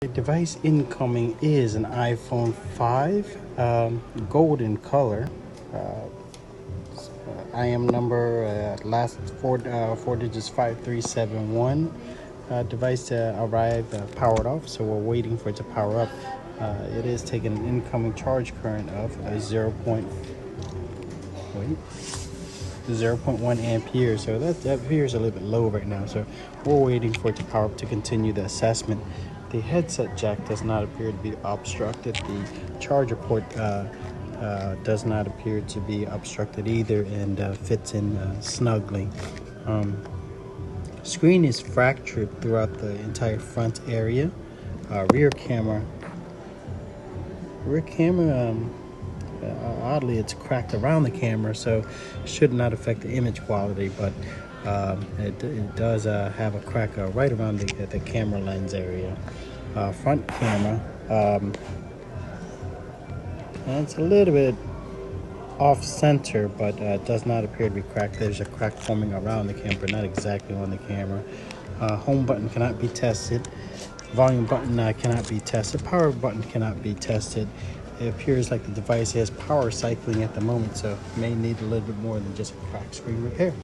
The device incoming is an iPhone 5, gold in color. Uh, IM number, last four digits 5371. Device arrived powered off, so we're waiting for it to power up. It is taking an incoming charge current of 0.1 amperes, so that appears a little bit low right now, so we're waiting for it to power up to continue the assessment. The headset jack does not appear to be obstructed. The charger port does not appear to be obstructed either, and fits in snugly. Screen is fractured throughout the entire front area. Rear camera, oddly, it's cracked around the camera, so should not affect the image quality, but it does have a crack right around the camera lens area. Front camera, and it's a little bit off center, but does not appear to be cracked. There's a crack forming around the camera, not exactly on the camera. Home button cannot be tested. Volume button cannot be tested. Power button cannot be tested. It appears like the device has power cycling at the moment, so may need a little bit more than just a cracked screen repair.